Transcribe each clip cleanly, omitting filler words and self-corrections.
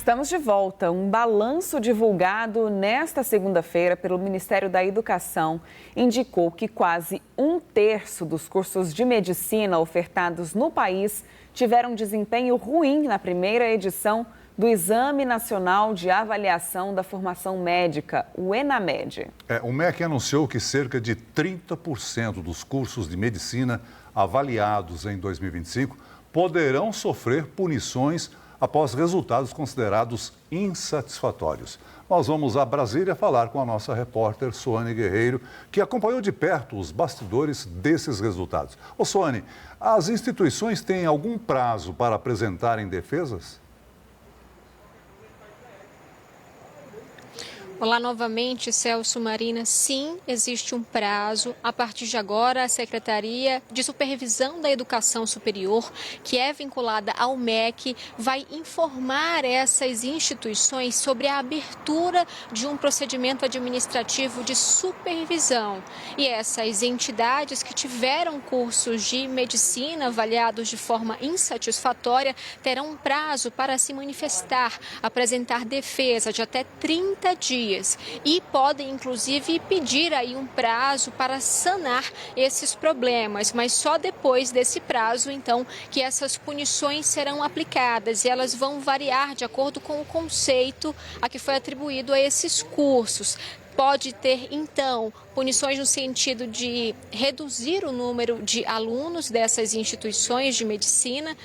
Estamos de volta. Um balanço divulgado nesta segunda-feira pelo Ministério da Educação indicou que quase 1/3 dos cursos de medicina ofertados no país tiveram desempenho ruim na primeira edição do Exame Nacional de Avaliação da Formação Médica, o ENAMED. O MEC anunciou que cerca de 30% dos cursos de medicina avaliados em 2025 poderão sofrer punições após resultados considerados insatisfatórios. Nós vamos a Brasília falar com a nossa repórter Soane Guerreiro, que acompanhou de perto os bastidores desses resultados. Soane, as instituições têm algum prazo para apresentarem defesas? Olá novamente, Celso Marina. Sim, existe um prazo. A partir de agora, a Secretaria de Supervisão da Educação Superior, que é vinculada ao MEC, vai informar essas instituições sobre a abertura de um procedimento administrativo de supervisão. E essas entidades que tiveram cursos de medicina avaliados de forma insatisfatória terão um prazo para se manifestar, apresentar defesa de até 30 dias. E podem, inclusive, pedir aí um prazo para sanar esses problemas, mas só depois desse prazo, então, que essas punições serão aplicadas, e elas vão variar de acordo com o conceito a que foi atribuído a esses cursos. Pode ter, então, punições no sentido de reduzir o número de alunos dessas instituições de medicina,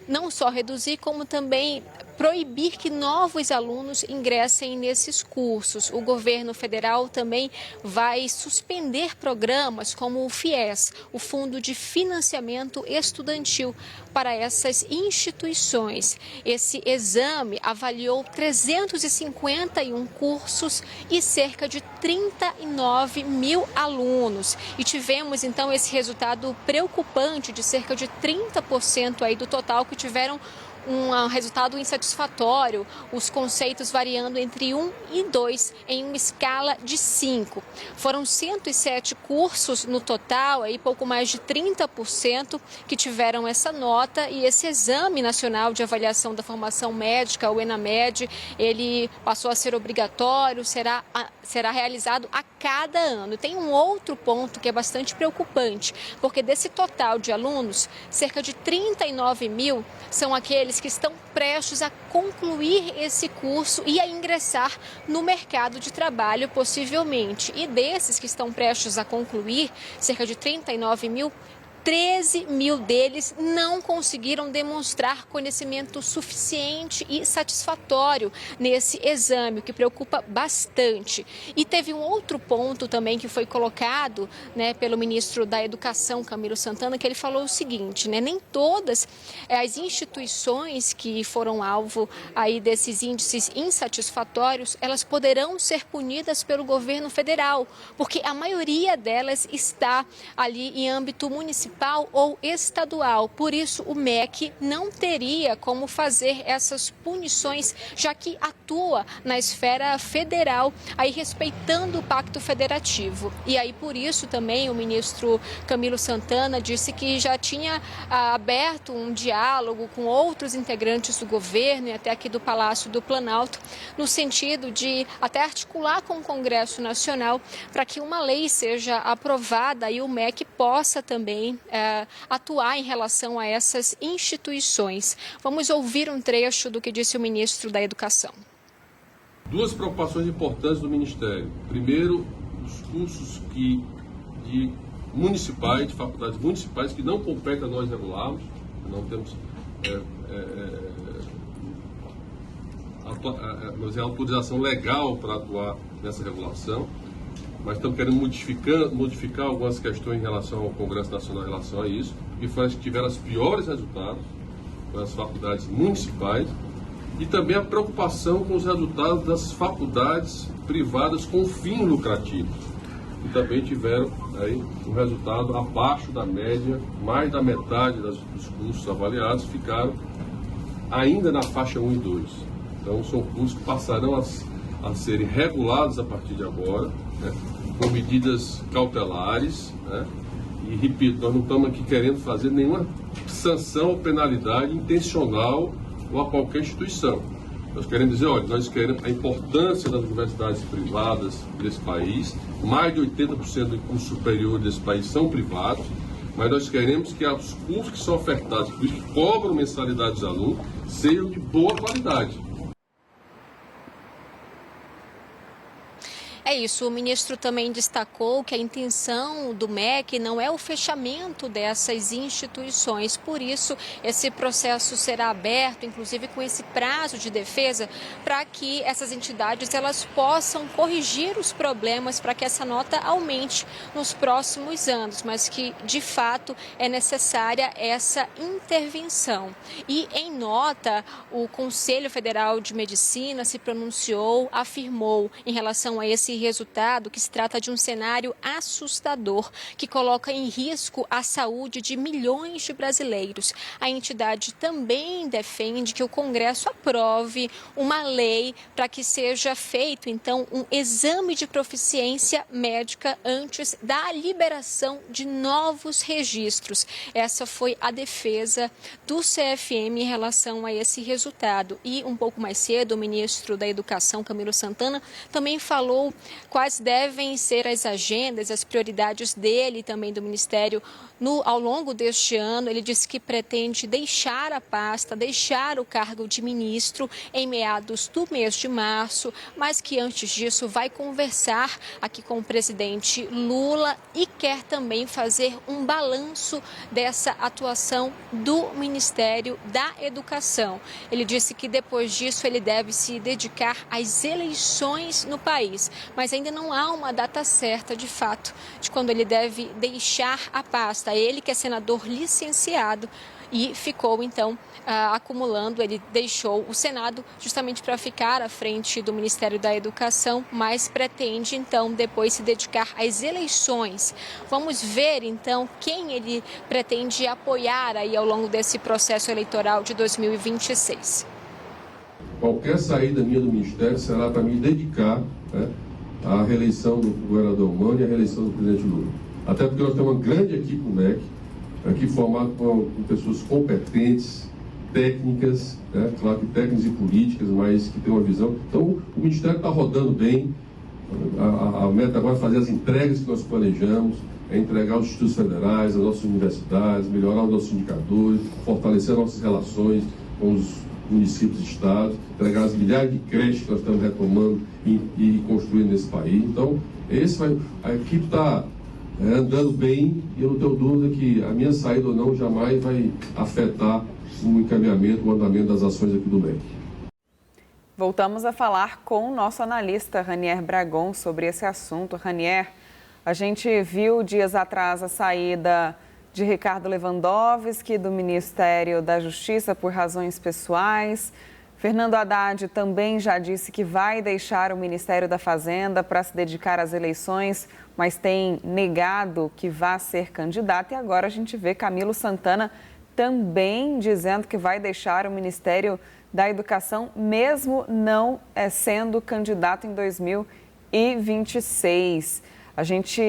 não só reduzir, como também proibir que novos alunos ingressem nesses cursos. O governo federal também vai suspender programas como o FIES, o Fundo de Financiamento Estudantil, para essas instituições. Esse exame avaliou 351 cursos e cerca de 39 mil alunos. E tivemos, então, esse resultado preocupante de cerca de 30% aí do total que tiveram um resultado insatisfatório, os conceitos variando entre 1 e 2 em uma escala de 5. Foram 107 cursos no total, aí pouco mais de 30% que tiveram essa nota, e esse Exame Nacional de Avaliação da Formação Médica, o ENAMED, ele passou a ser obrigatório, será realizado a cada ano. Tem um outro ponto que é bastante preocupante, porque desse total de alunos, cerca de 39 mil são aqueles que estão prestes a concluir esse curso e a ingressar no mercado de trabalho, possivelmente. E desses que estão prestes a concluir, cerca de 39 mil, 13 mil deles não conseguiram demonstrar conhecimento suficiente e satisfatório nesse exame, o que preocupa bastante. E teve um outro ponto também que foi colocado, pelo ministro da Educação, Camilo Santana, que ele falou o seguinte, nem todas as instituições que foram alvo aí desses índices insatisfatórios, elas poderão ser punidas pelo governo federal, porque a maioria delas está ali em âmbito municipal ou estadual. Por isso, o MEC não teria como fazer essas punições, já que atua na esfera federal, aí respeitando o Pacto Federativo. E aí, por isso, também o ministro Camilo Santana disse que já tinha aberto um diálogo com outros integrantes do governo e até aqui do Palácio do Planalto, no sentido de até articular com o Congresso Nacional para que uma lei seja aprovada e o MEC possa também atuar em relação a essas instituições. Vamos ouvir um trecho do que disse o ministro da Educação. Duas preocupações importantes do Ministério. Primeiro, os cursos de faculdades municipais, que não competem a nós regularmos, não temos autorização legal para atuar nessa regulação, mas estamos querendo modificar algumas questões em relação ao Congresso Nacional em relação a isso, e foi as que tiveram os piores resultados, com as faculdades municipais, e também a preocupação com os resultados das faculdades privadas com fim lucrativo, que também tiveram aí um resultado abaixo da média, mais da metade dos cursos avaliados ficaram ainda na faixa 1 e 2. Então são cursos que passarão a serem regulados a partir de agora, com medidas cautelares, e repito, nós não estamos aqui querendo fazer nenhuma sanção ou penalidade intencional ou a qualquer instituição. Nós queremos dizer, olha, nós queremos a importância das universidades privadas desse país, mais de 80% do curso superior desse país são privados, mas nós queremos que os cursos que são ofertados, por isso que cobram mensalidade dos alunos, sejam de boa qualidade. É isso, o ministro também destacou que a intenção do MEC não é o fechamento dessas instituições, por isso esse processo será aberto, inclusive com esse prazo de defesa, para que essas entidades elas possam corrigir os problemas para que essa nota aumente nos próximos anos, mas que de fato é necessária essa intervenção. E em nota, o Conselho Federal de Medicina se pronunciou, afirmou em relação a esse resultado que se trata de um cenário assustador que coloca em risco a saúde de milhões de brasileiros. A entidade também defende que o Congresso aprove uma lei para que seja feito, então, um exame de proficiência médica antes da liberação de novos registros. Essa foi a defesa do CFM em relação a esse resultado. E um pouco mais cedo, o ministro da Educação, Camilo Santana, também falou quais devem ser as agendas, as prioridades dele e também do Ministério ao longo deste ano. Ele disse que pretende deixar a pasta, deixar o cargo de ministro em meados do mês de março, mas que antes disso vai conversar aqui com o presidente Lula e quer também fazer um balanço dessa atuação do Ministério da Educação. Ele disse que depois disso ele deve se dedicar às eleições no país, mas ainda não há uma data certa, de fato, de quando ele deve deixar a pasta. Ele, que é senador licenciado e ficou, então, acumulando, ele deixou o Senado justamente para ficar à frente do Ministério da Educação, mas pretende, então, depois se dedicar às eleições. Vamos ver, então, quem ele pretende apoiar aí ao longo desse processo eleitoral de 2026. Qualquer saída minha do Ministério será para me dedicar, né, à reeleição do governador Mano e à reeleição do presidente Lula. Até porque nós temos uma grande equipe no MEC, aqui formada com pessoas competentes, técnicas, né, claro que técnicas e políticas, mas que tem uma visão. Então, o Ministério está rodando bem. A meta agora é fazer as entregas que nós planejamos, é entregar os institutos federais, as nossas universidades, melhorar os nossos indicadores, fortalecer nossas relações com os municípios e estados, entregar as milhares de creches que nós estamos retomando e construindo nesse país. Então, a equipe está andando bem e eu não tenho dúvida que a minha saída ou não jamais vai afetar o encaminhamento, o andamento das ações aqui do MEC. Voltamos a falar com o nosso analista Ranier Bragon sobre esse assunto. Ranier, a gente viu dias atrás a saída de Ricardo Lewandowski do Ministério da Justiça por razões pessoais. Fernando Haddad também já disse que vai deixar o Ministério da Fazenda para se dedicar às eleições, mas tem negado que vá ser candidato. E agora a gente vê Camilo Santana também dizendo que vai deixar o Ministério da Educação, mesmo não sendo candidato em 2026. A gente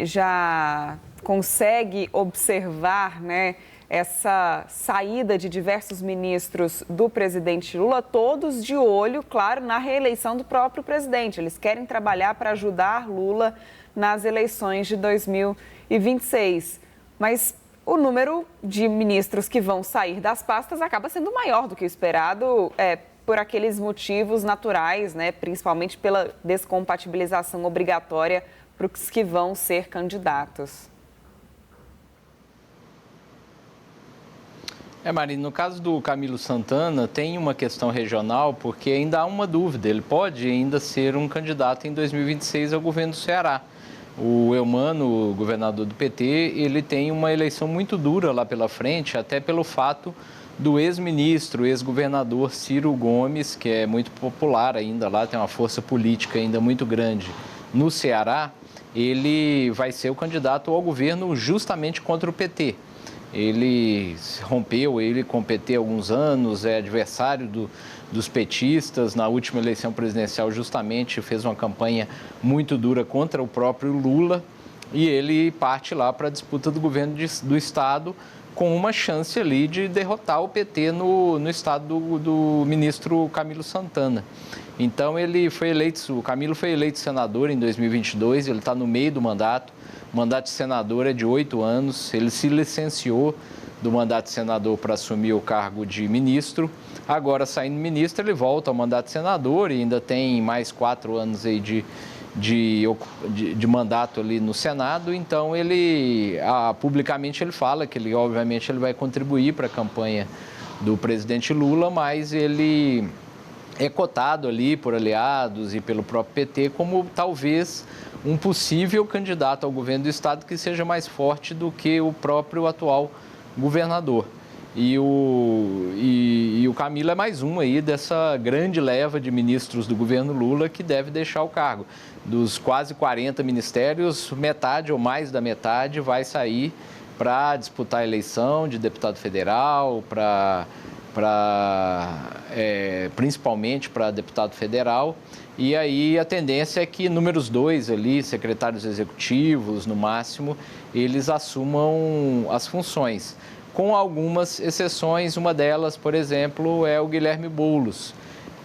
já consegue observar, né, essa saída de diversos ministros do presidente Lula, todos de olho, claro, na reeleição do próprio presidente. Eles querem trabalhar para ajudar Lula nas eleições de 2026. Mas o número de ministros que vão sair das pastas acaba sendo maior do que o esperado, por aqueles motivos naturais, né, principalmente pela descompatibilização obrigatória para os que vão ser candidatos. Marina, no caso do Camilo Santana, tem uma questão regional, porque ainda há uma dúvida. Ele pode ainda ser um candidato em 2026 ao governo do Ceará. O Eumano, o governador do PT, ele tem uma eleição muito dura lá pela frente, até pelo fato do ex-ministro, ex-governador Ciro Gomes, que é muito popular ainda lá, tem uma força política ainda muito grande no Ceará. Ele vai ser o candidato ao governo justamente contra o PT. Ele rompeu, ele com o PT há alguns anos, é adversário dos petistas. Na última eleição presidencial, justamente, fez uma campanha muito dura contra o próprio Lula e ele parte lá para a disputa do governo do Estado com uma chance ali de derrotar o PT no estado do ministro Camilo Santana. Então o Camilo foi eleito senador em 2022, ele está no meio do mandato. O mandato de senador é de 8 anos, ele se licenciou do mandato de senador para assumir o cargo de ministro. Agora, saindo ministro, ele volta ao mandato de senador e ainda tem mais 4 anos aí de mandato ali no Senado. Então, publicamente ele fala que obviamente ele vai contribuir para a campanha do presidente Lula, mas ele é cotado ali por aliados e pelo próprio PT como talvez um possível candidato ao governo do estado que seja mais forte do que o próprio atual governador. E o Camilo é mais um aí dessa grande leva de ministros do governo Lula que deve deixar o cargo. Dos quase 40 ministérios, metade ou mais da metade vai sair para disputar a eleição de deputado federal, principalmente para deputado federal. E aí a tendência é que números 2 ali, secretários executivos no máximo, eles assumam as funções. Com algumas exceções, uma delas, por exemplo, é o Guilherme Boulos,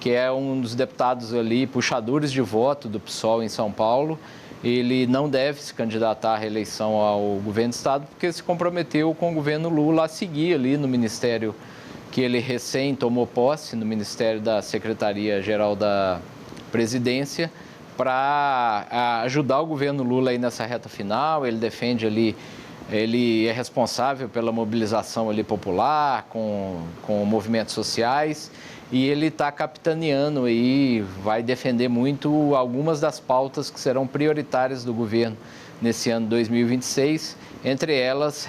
que é um dos deputados ali, puxadores de voto do PSOL em São Paulo. Ele não deve se candidatar à reeleição ao governo do estado, porque se comprometeu com o governo Lula a seguir ali no ministério que ele recém tomou posse, no Ministério da Secretaria-Geral da Presidência, para ajudar o governo Lula aí nessa reta final. Ele defende ali, ele é responsável pela mobilização ali popular, com movimentos sociais, e ele está capitaneando aí, vai defender muito algumas das pautas que serão prioritárias do governo nesse ano 2026, entre elas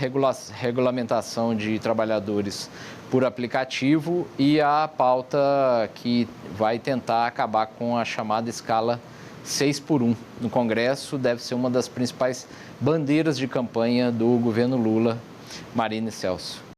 regulamentação de trabalhadores por aplicativo e a pauta que vai tentar acabar com a chamada escala 6x1 no Congresso. Deve ser uma das principais bandeiras de campanha do governo Lula. Marina e Celso.